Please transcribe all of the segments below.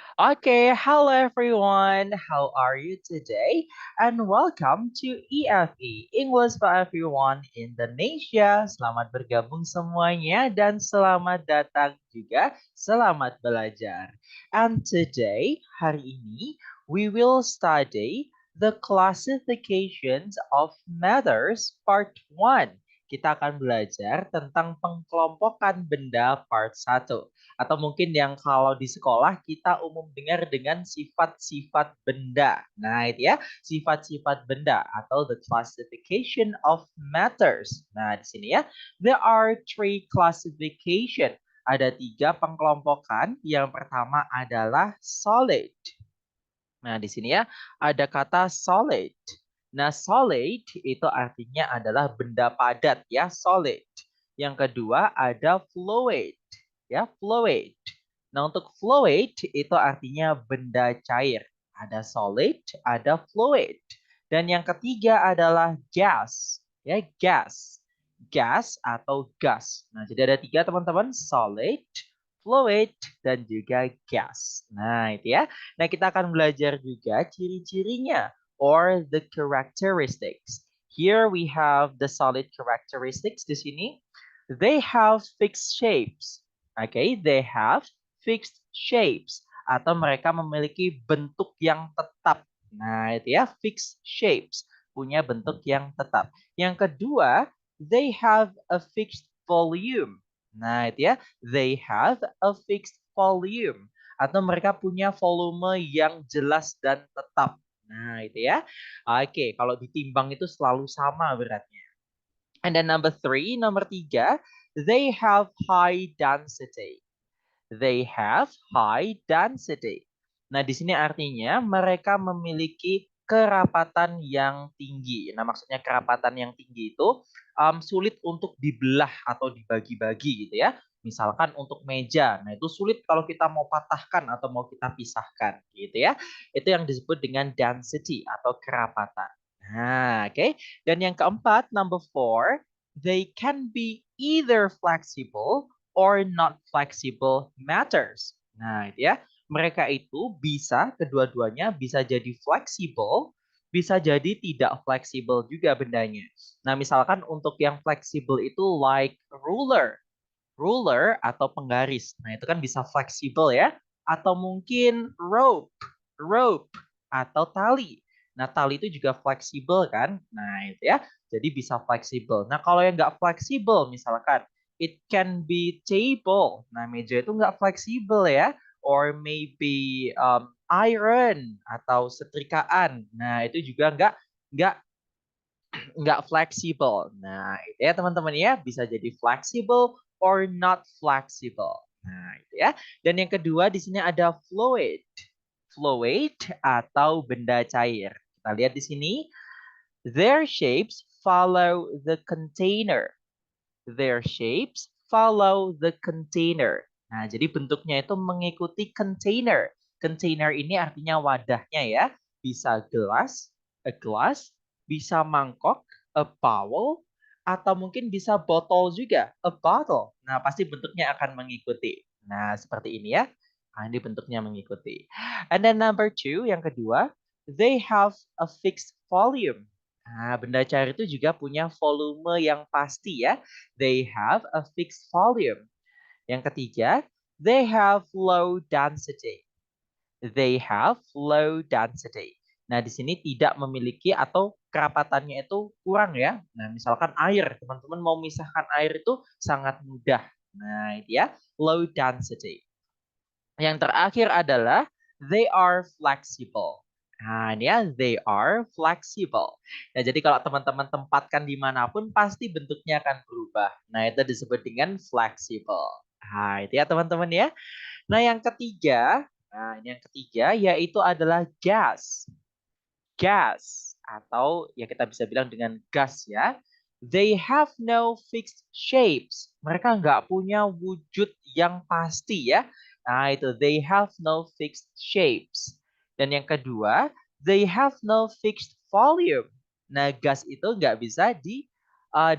Okay, hello everyone. How are you today? And welcome to EFE, English for Everyone Indonesia. Selamat bergabung semuanya dan selamat datang juga. Selamat belajar. And today, hari ini, we will study the classifications of matters part 1. Kita akan belajar tentang pengkelompokan benda part 1. Atau mungkin yang kalau di sekolah kita umum dengar dengan sifat-sifat benda. Nah, itu ya, sifat-sifat benda atau the classification of matters. Nah, di sini ya, there are three classification. Ada tiga pengkelompokan. Yang pertama adalah solid. Nah, di sini ya, ada kata solid. Nah, solid itu artinya adalah benda padat ya, solid. Yang kedua ada fluid ya, fluid. Nah, untuk fluid itu artinya benda cair. Ada solid, ada fluid. Dan yang ketiga adalah gas ya, gas. Gas atau gas. Nah, jadi ada tiga teman-teman, solid, fluid, dan juga gas. Nah, itu ya. Nah, kita akan belajar juga ciri-cirinya or the characteristics. Here we have the solid characteristics di sini. They have fixed shapes. Okay, they have fixed shapes atau mereka memiliki bentuk yang tetap. Nah, itu ya, fixed shapes, punya bentuk yang tetap. Yang kedua, they have a fixed volume. Nah, itu ya, they have a fixed volume atau mereka punya volume yang jelas dan tetap. Nah, itu ya. Oke, kalau ditimbang itu selalu sama beratnya. And then number three, nomor tiga, they have high density. They have high density. Nah, di sini artinya mereka memiliki kerapatan yang tinggi. Nah, maksudnya kerapatan yang tinggi itu sulit untuk dibelah atau dibagi-bagi gitu ya. Misalkan untuk meja, nah itu sulit kalau kita mau patahkan atau mau kita pisahkan gitu ya. Itu yang disebut dengan density atau kerapatan. Nah, oke. Dan yang keempat, number four, they can be either flexible or not flexible matters. Nah, itu ya. Mereka itu bisa, kedua-duanya bisa jadi fleksibel, bisa jadi tidak fleksibel juga bendanya. Nah, misalkan untuk yang fleksibel itu like ruler. Ruler atau penggaris. Nah, itu kan bisa fleksibel ya. Atau mungkin rope. Rope atau tali. Nah, tali itu juga fleksibel kan? Nah, itu ya. Jadi bisa fleksibel. Nah, kalau yang nggak fleksibel misalkan it can be table. Nah, meja itu nggak fleksibel ya. Or maybe iron atau setrikaan. Nah, itu juga nggak fleksibel. Nah, itu ya teman-teman ya, bisa jadi flexible or not flexible. Nah, itu ya. Dan yang kedua di sini ada fluid. Fluid atau benda cair. Kita lihat di sini, their shapes follow the container. Their shapes follow the container. Nah, jadi bentuknya itu mengikuti container. Container ini artinya wadahnya ya. Bisa gelas, a glass, bisa mangkok, a bowl, atau mungkin bisa botol juga, a bottle. Nah, pasti bentuknya akan mengikuti. Nah, seperti ini ya. Nah, ini bentuknya mengikuti. And then number two, yang kedua, they have a fixed volume. Nah, benda cair itu juga punya volume yang pasti ya. They have a fixed volume. Yang ketiga, they have low density. They have low density. Nah, di sini tidak memiliki atau kerapatannya itu kurang ya. Nah, misalkan air, teman-teman mau misahkan air itu sangat mudah. Nah, itu ya, low density. Yang terakhir adalah they are flexible. Nah, ini ya, they are flexible. Nah, jadi kalau teman-teman tempatkan dimanapun, pasti bentuknya akan berubah. Nah, itu disebut dengan flexible. Nah, itu ya teman-teman ya. Nah, yang ketiga yaitu adalah gas. Gas atau ya kita bisa bilang dengan gas ya. They have no fixed shapes. Mereka nggak punya wujud yang pasti ya. Nah itu they have no fixed shapes. Dan yang kedua, they have no fixed volume. Nah gas itu nggak bisa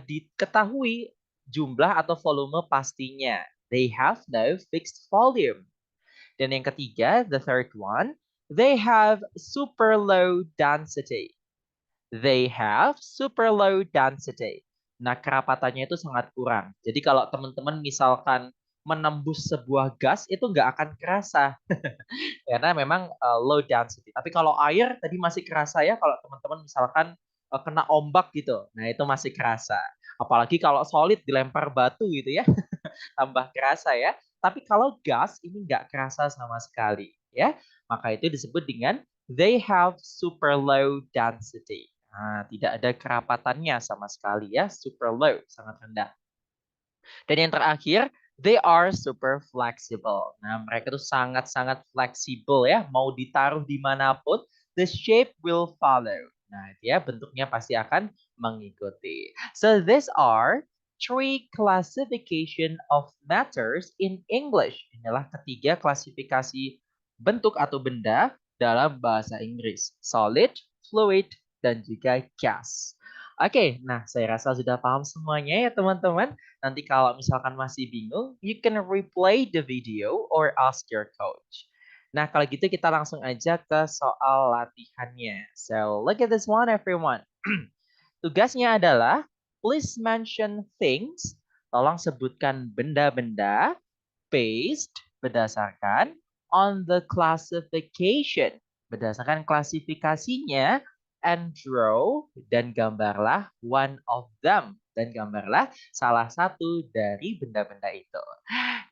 diketahui jumlah atau volume pastinya. They have no fixed volume. Dan yang ketiga, the third one, they have super low density. They have super low density. Nah, kerapatannya itu sangat kurang. Jadi kalau teman-teman misalkan menembus sebuah gas itu nggak akan kerasa karena memang low density. Tapi kalau air tadi masih kerasa ya kalau teman-teman misalkan kena ombak gitu. Nah, itu masih kerasa. Apalagi kalau solid dilempar batu gitu ya, tambah kerasa ya. Tapi kalau gas ini nggak kerasa sama sekali ya. Maka itu disebut dengan they have super low density. Nah, tidak ada kerapatannya sama sekali ya, super low, sangat rendah. Dan yang terakhir, they are super flexible. Nah, mereka tuh sangat-sangat fleksibel ya. Mau ditaruh dimanapun, the shape will follow. Nah, itu ya bentuknya pasti akan mengikuti. So these are three classification of matters in English. Inilah ketiga klasifikasi bentuk atau benda dalam bahasa Inggris. Solid, fluid, dan juga gas. Oke, nah saya rasa sudah paham semuanya ya teman-teman. Nanti kalau misalkan masih bingung, you can replay the video or ask your coach. Nah, kalau gitu kita langsung aja ke soal latihannya. So, look at this one everyone. Tugasnya adalah please mention things. Tolong sebutkan benda-benda based berdasarkan on the classification. Berdasarkan klasifikasinya and draw dan gambarlah one of them. Dan gambarlah salah satu dari benda-benda itu.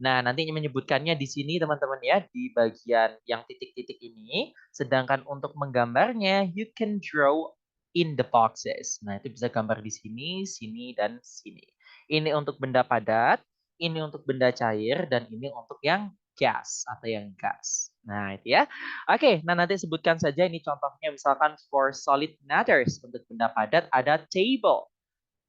Nah, nanti menyebutkannya di sini teman-teman ya, di bagian yang titik-titik ini. Sedangkan untuk menggambarnya, you can draw in the boxes. Nah, itu bisa gambar di sini, sini, dan sini. Ini untuk benda padat, ini untuk benda cair, dan ini untuk yang gas atau yang gas. Nah, itu ya. Oke, nah nanti sebutkan saja ini contohnya misalkan for solid matters. Untuk benda padat ada table.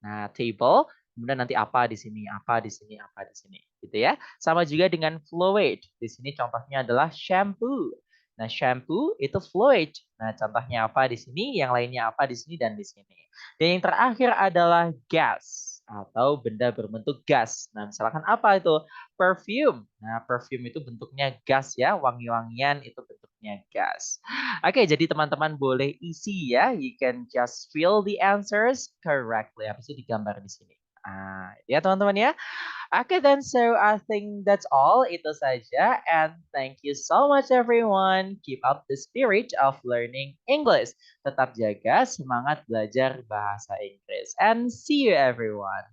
Nah, table, kemudian nanti apa di sini, apa di sini, apa di sini, gitu ya. Sama juga dengan fluid. Di sini contohnya adalah shampoo. Nah, shampoo itu fluid. Nah, contohnya apa di sini, yang lainnya apa di sini dan di sini. Dan yang terakhir adalah gas atau benda berbentuk gas. Nah, misalkan apa itu? Perfume. Nah, perfume itu bentuknya gas ya, wangi-wangian itu bentuknya gas. Oke, jadi teman-teman boleh isi ya. You can just fill the answers correctly. Habis itu digambar di sini. Ya teman-teman ya. Oke, then so I think that's all. Itu saja. And thank you so much everyone. Keep up the spirit of learning English. Tetap jaga semangat belajar bahasa Inggris. And see you everyone.